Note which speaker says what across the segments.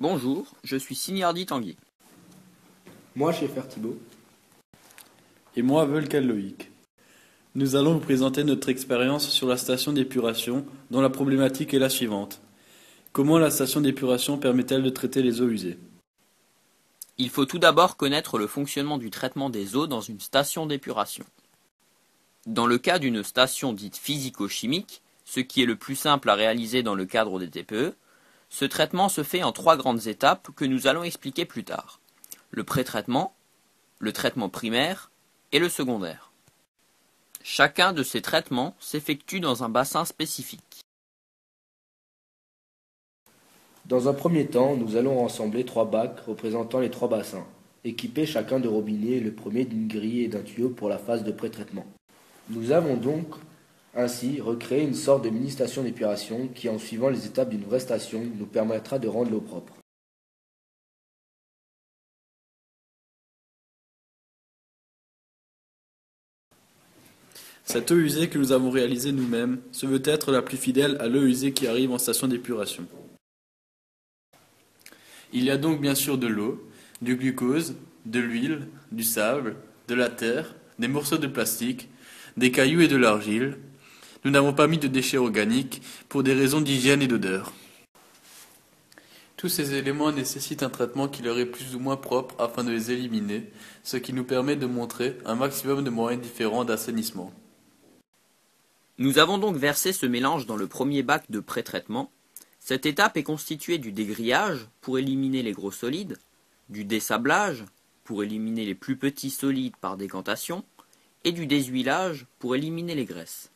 Speaker 1: Bonjour, je suis Signardi Tanguy.
Speaker 2: Moi, Schaeffer Thibault.
Speaker 3: Et moi, Volcal Loïc. Nous allons vous présenter notre expérience sur la station d'épuration, dont la problématique est la suivante. Comment la station d'épuration permet-elle de traiter les eaux usées?
Speaker 1: Il faut tout d'abord connaître le fonctionnement du traitement des eaux dans une station d'épuration. Dans le cas d'une station dite physico-chimique, ce qui est le plus simple à réaliser dans le cadre des TPE, ce traitement se fait en 3 grandes étapes que nous allons expliquer plus tard. Le pré-traitement, le traitement primaire et le secondaire. Chacun de ces traitements s'effectue dans un bassin spécifique.
Speaker 2: Dans un premier temps, nous allons rassembler 3 bacs représentant les 3 bassins, équipés chacun de robinets, le premier d'une grille et d'un tuyau pour la phase de pré-traitement. Nous avons donc ainsi recréé une sorte de mini-station d'épuration qui, en suivant les étapes d'une vraie station, nous permettra de rendre l'eau propre.
Speaker 3: Cette eau usée que nous avons réalisée nous-mêmes se veut être la plus fidèle à l'eau usée qui arrive en station d'épuration. Il y a donc bien sûr de l'eau, du glucose, de l'huile, du sable, de la terre, des morceaux de plastique, des cailloux et de l'argile. Nous n'avons pas mis de déchets organiques pour des raisons d'hygiène et d'odeur. Tous ces éléments nécessitent un traitement qui leur est plus ou moins propre afin de les éliminer, ce qui nous permet de montrer un maximum de moyens différents d'assainissement.
Speaker 1: Nous avons donc versé ce mélange dans le premier bac de pré-traitement. Cette étape est constituée du dégrillage pour éliminer les gros solides, du dessablage pour éliminer les plus petits solides par décantation, et du déshuilage pour éliminer les graisses.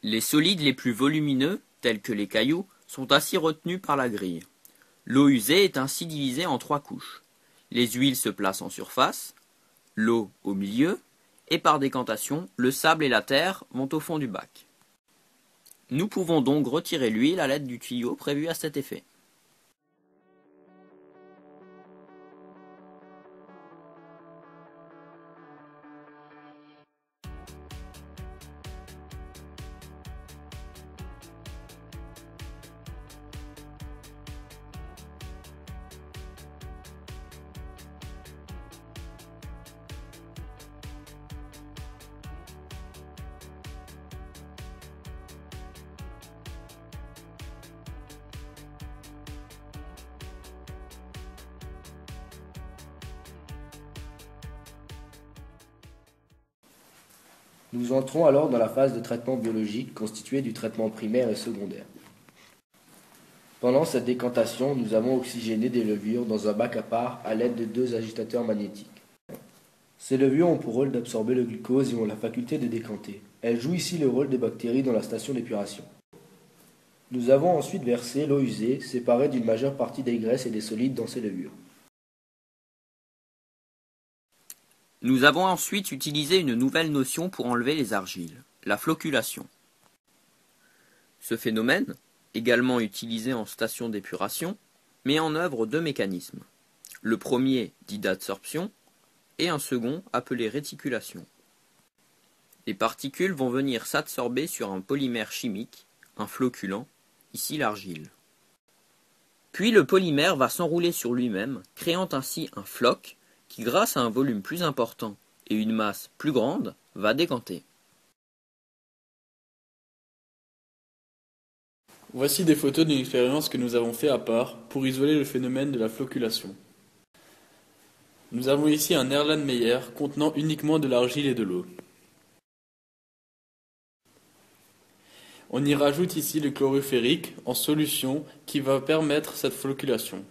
Speaker 1: Les solides les plus volumineux, tels que les cailloux, sont ainsi retenus par la grille. L'eau usée est ainsi divisée en 3 couches. Les huiles se placent en surface, l'eau au milieu, et par décantation, le sable et la terre vont au fond du bac. Nous pouvons donc retirer l'huile à l'aide du tuyau prévu à cet effet.
Speaker 2: Nous entrons alors dans la phase de traitement biologique constituée du traitement primaire et secondaire. Pendant cette décantation, nous avons oxygéné des levures dans un bac à part à l'aide de 2 agitateurs magnétiques. Ces levures ont pour rôle d'absorber le glucose et ont la faculté de décanter. Elles jouent ici le rôle des bactéries dans la station d'épuration. Nous avons ensuite versé l'eau usée, séparée d'une majeure partie des graisses et des solides dans ces levures.
Speaker 1: Nous avons ensuite utilisé une nouvelle notion pour enlever les argiles, la flocculation. Ce phénomène, également utilisé en station d'épuration, met en œuvre 2 mécanismes. Le premier dit d'adsorption et un second appelé réticulation. Les particules vont venir s'adsorber sur un polymère chimique, un floculant, ici l'argile. Puis le polymère va s'enrouler sur lui-même, créant ainsi un floc qui, grâce à un volume plus important et une masse plus grande, va décanter.
Speaker 3: Voici des photos d'une expérience que nous avons fait à part pour isoler le phénomène de la flocculation. Nous avons ici un Erlenmeyer contenant uniquement de l'argile et de l'eau. On y rajoute ici le chlorure ferrique en solution qui va permettre cette flocculation.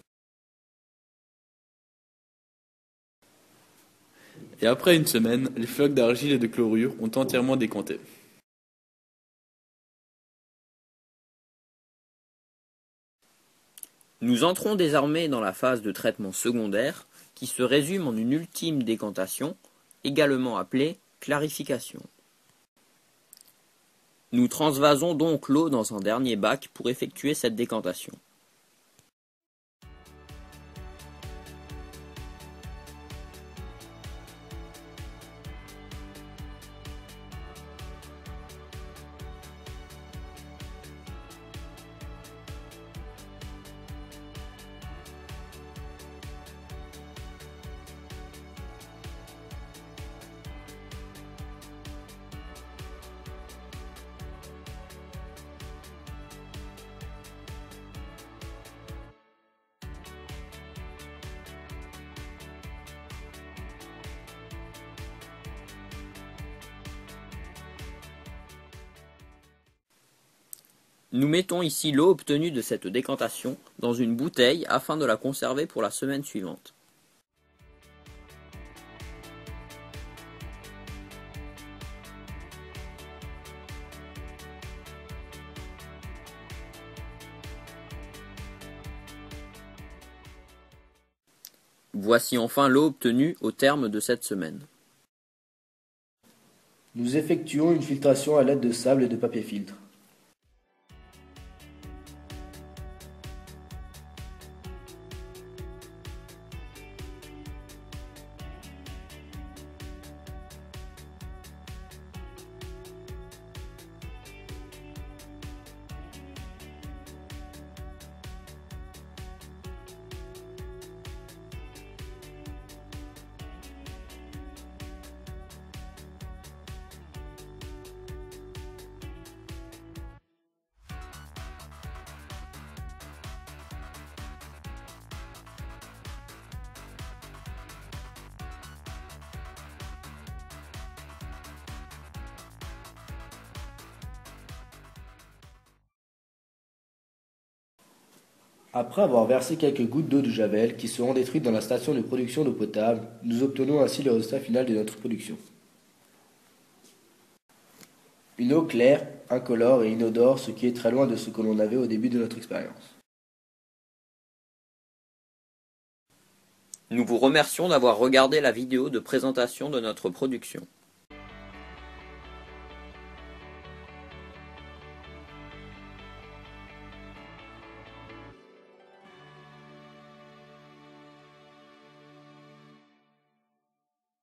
Speaker 3: Et après une semaine, les flocs d'argile et de chlorure ont entièrement décanté.
Speaker 1: Nous entrons désormais dans la phase de traitement secondaire qui se résume en une ultime décantation, également appelée clarification. Nous transvasons donc l'eau dans un dernier bac pour effectuer cette décantation. Nous mettons ici l'eau obtenue de cette décantation dans une bouteille afin de la conserver pour la semaine suivante. Voici enfin l'eau obtenue au terme de cette semaine.
Speaker 2: Nous effectuons une filtration à l'aide de sable et de papier filtre. Après avoir versé quelques gouttes d'eau de javel qui seront détruites dans la station de production d'eau potable, nous obtenons ainsi le résultat final de notre production. Une eau claire, incolore et inodore, ce qui est très loin de ce que l'on avait au début de notre expérience.
Speaker 1: Nous vous remercions d'avoir regardé la vidéo de présentation de notre production.